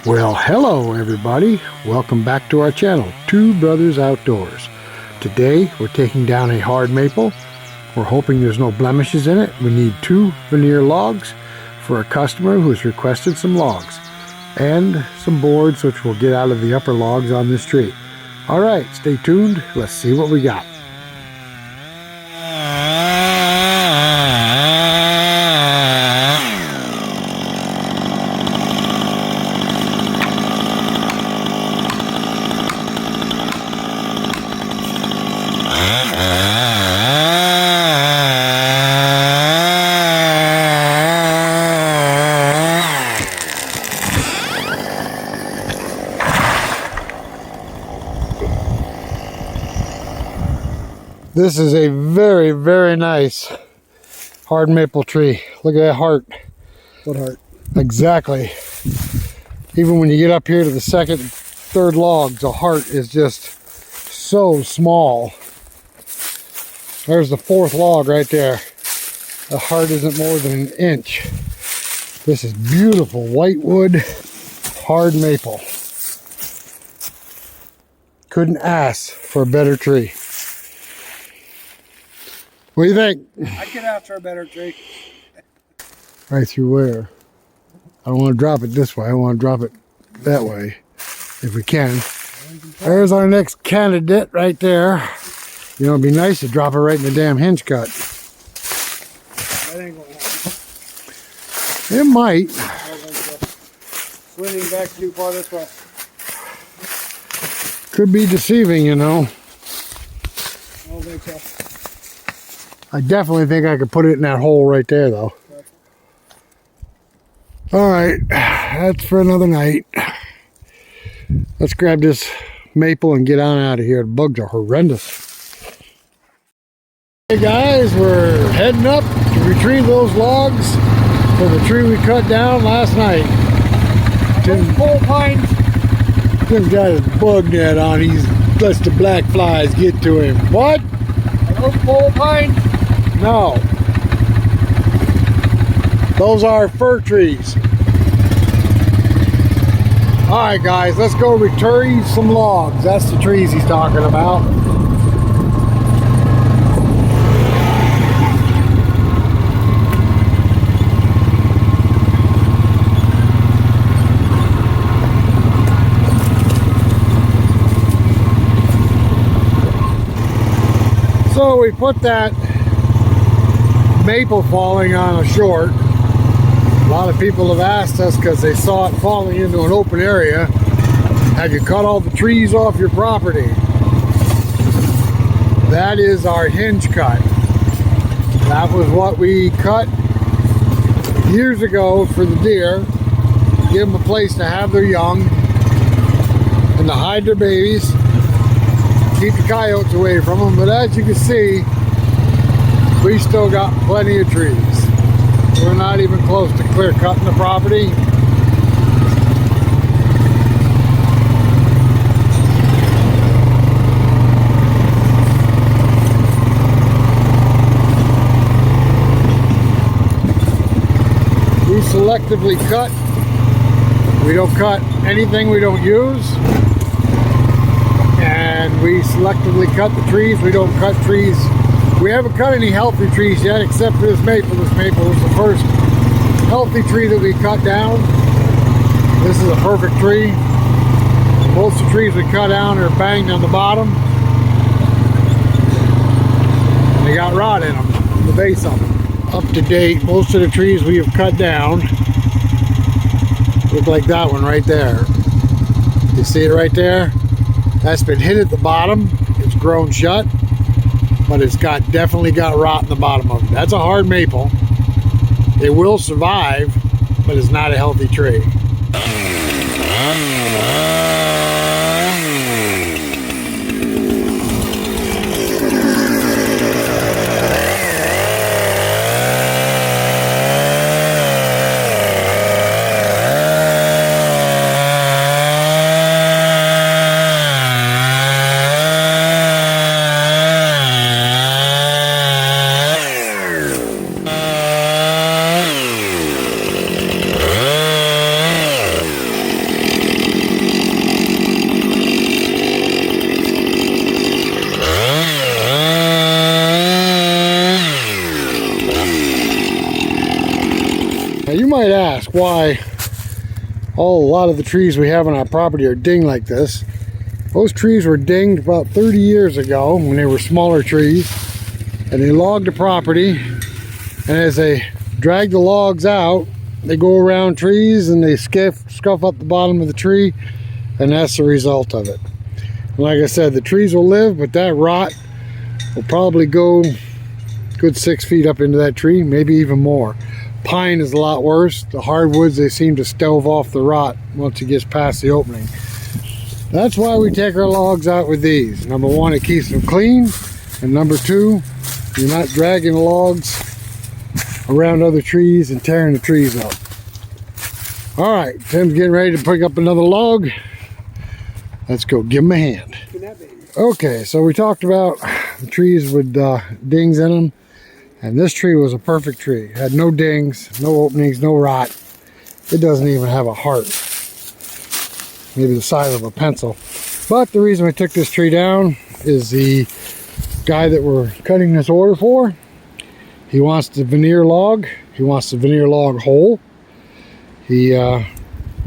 Well, hello everybody. Welcome back to our channel, Two Brothers Outdoors. Today we're taking down a hard maple. We're hoping there's no blemishes in it. We need 2 veneer logs for a customer who's requested some logs and some boards which we'll get out of the upper logs on this tree. Alright, stay tuned. Let's see what we got. This is a very, very nice hard maple tree. Look at that heart. What heart? Exactly. Even when you get up here to the second, third logs, the heart is just so small. There's the 4th log right there. The heart isn't more than 1 inch. This is beautiful whitewood hard maple. Couldn't ask for a better tree. What do you think? I could ask for a better tree. Right through where? I don't want to drop it this way. I want to drop it that way, if we can. There's our next candidate right there. You know, it'd be nice to drop it right in the damn hinge cut. That ain't gonna happen. It might. Swinging back too far this way. Could be deceiving, you know. I don't think so. I definitely think I could put it in that hole right there, though. All right, that's for another night. Let's grab this maple and get on out of here. The bugs are horrendous. Hey guys, we're heading up to retrieve those logs for the tree we cut down last night. Those pole pines. Tim's got his bug net on. He's lets the black flies get to him. What? Are those pole pines? No. Those are fir trees. Alright guys, let's go retrieve some logs. That's the trees he's talking about. So we put that maple falling on a short. A lot of people have asked us because they saw it falling into an open area. Have you cut all the trees off your property? That is our hinge cut. That was what we cut years ago for the deer. Give them a place to have their young and to hide their babies. Keep the coyotes away from them. But as you can see, we still got plenty of trees. We're not even close to clear cutting the property. We selectively cut. We don't cut anything we don't use. And we selectively cut the trees. We don't cut trees. We haven't cut any healthy trees yet, except for this maple. This maple was the first healthy tree that we cut down. This is a perfect tree. Most of the trees we cut down are banged on the bottom. And they got rot in them, the base of them. Up to date, most of the trees we have cut down look like that one right there. You see it right there? That's been hit at the bottom. It's grown shut. But it's definitely got rot in the bottom of it. That's a hard maple. It will survive, but it's not a healthy tree. why a lot of the trees we have on our property are dinged like this. Those trees were dinged about 30 years ago when they were smaller trees, and they logged the property, and as they drag the logs out, they go around trees and they scuff up the bottom of the tree, and that's the result of it. And like I said, the trees will live, but that rot will probably go good 6 feet up into that tree, maybe even more. Pine is a lot worse. The hardwoods, they seem to stove off the rot once it gets past the opening. That's why we take our logs out with these. Number one, it keeps them clean, and number two, you're not dragging the logs around other trees and tearing the trees up. All right, Tim's getting ready to pick up another log. Let's go give him a hand. Okay, so we talked about the trees with dings in them, and this tree was a perfect tree. It had no dings, no openings, no rot. It doesn't even have a heart, maybe the size of a pencil. But the reason we took this tree down is the guy that we're cutting this order for, he wants the veneer log. He wants the veneer log whole. He is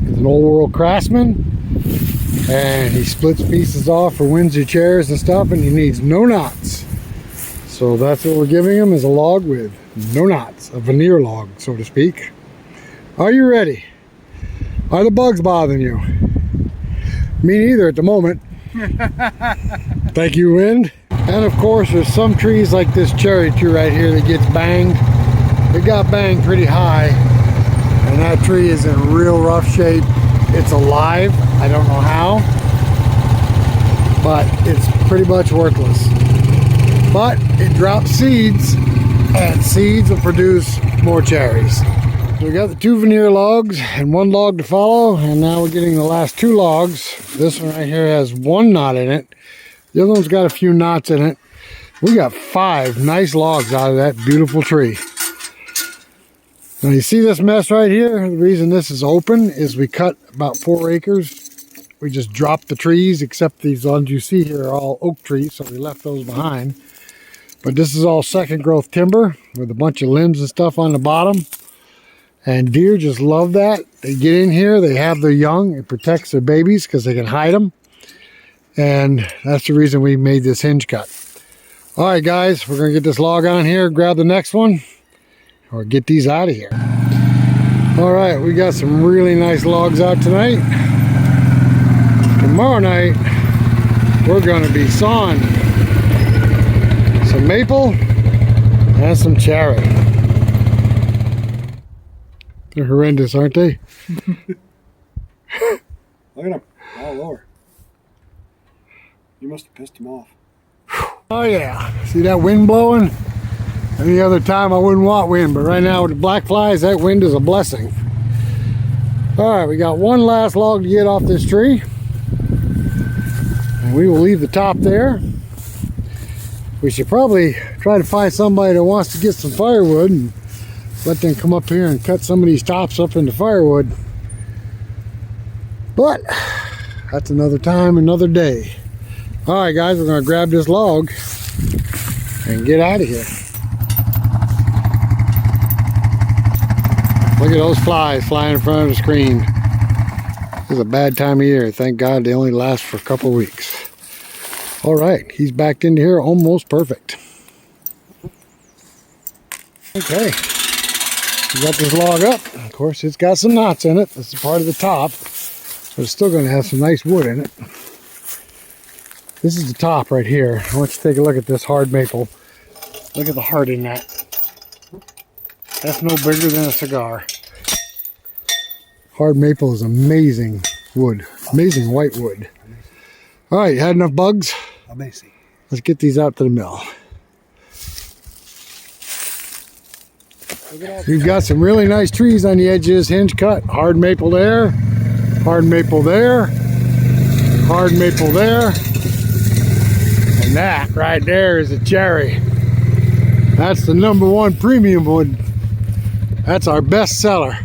an old world craftsman, and he splits pieces off for Windsor chairs and stuff, and he needs no knots. So that's what we're giving him, is a log with no knots, a veneer log, so to speak. Are you ready? Are the bugs bothering you? Me neither at the moment. Thank you, wind. And of course, there's some trees like this cherry tree right here that gets banged. It got banged pretty high, and that tree is in real rough shape. It's alive, I don't know how, but it's pretty much worthless. But it drops seeds, and seeds will produce more cherries. So we got the 2 veneer logs and 1 log to follow, and now we're getting the last 2 logs. This one right here has 1 knot in it. The other one's got a few knots in it. We got 5 nice logs out of that beautiful tree. Now you see this mess right here? The reason this is open is we cut about 4 acres. We just dropped the trees, except these ones you see here are all oak trees, so we left those behind. But this is all second growth timber with a bunch of limbs and stuff on the bottom. And deer just love that. They get in here, they have their young. It protects their babies because they can hide them. And that's the reason we made this hinge cut. All right, guys, we're going to get this log on here, grab the next one, or get these out of here. All right, we got some really nice logs out tonight. Tomorrow night, we're going to be sawing some maple and some cherry. They're horrendous, aren't they? Look at them, all lower. You must have pissed them off. Oh yeah, see that wind blowing? Any other time I wouldn't want wind, but right now with the black flies, that wind is a blessing. All right, we got 1 last log to get off this tree, and we will leave the top there. We should probably try to find somebody that wants to get some firewood and let them come up here and cut some of these tops up into firewood. But that's another time, another day. All right, guys, we're going to grab this log and get out of here. Look at those flies flying in front of the screen. This is a bad time of year. Thank God they only last for a couple of weeks. All right, he's backed into here almost perfect. Okay, we got this log up. Of course, it's got some knots in it. This is part of the top, but it's still going to have some nice wood in it. This is the top right here. I want you to take a look at this hard maple. Look at the heart in that. That's no bigger than a cigar. Hard maple is amazing wood. Amazing white wood. All right, you had enough bugs? Amazing. Let's get these out to the mill. We've got some really nice trees on the edge of this hinge cut. Hard maple there, hard maple there, hard maple there. And that right there is a cherry. That's the #1 premium wood. That's our best seller.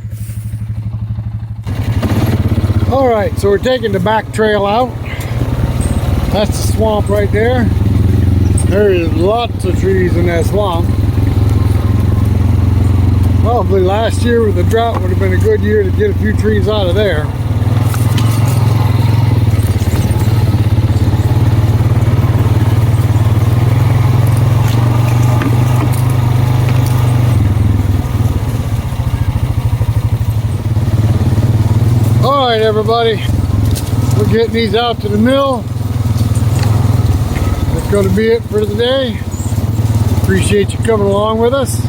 All right, so we're taking the back trail out. That's the swamp right there. There is lots of trees in that swamp. Probably last year with the drought would have been a good year to get a few trees out of there. All right, everybody, we're getting these out to the mill. That's going to be it for today. Appreciate you coming along with us.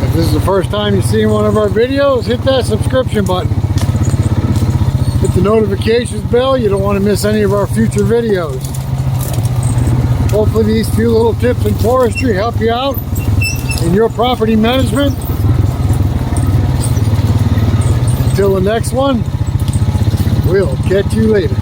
If this is the first time you've seen one of our videos, hit that subscription button. Hit the notifications bell. You don't want to miss any of our future videos. Hopefully these few little tips in forestry help you out in your property management. Until the next one, we'll catch you later.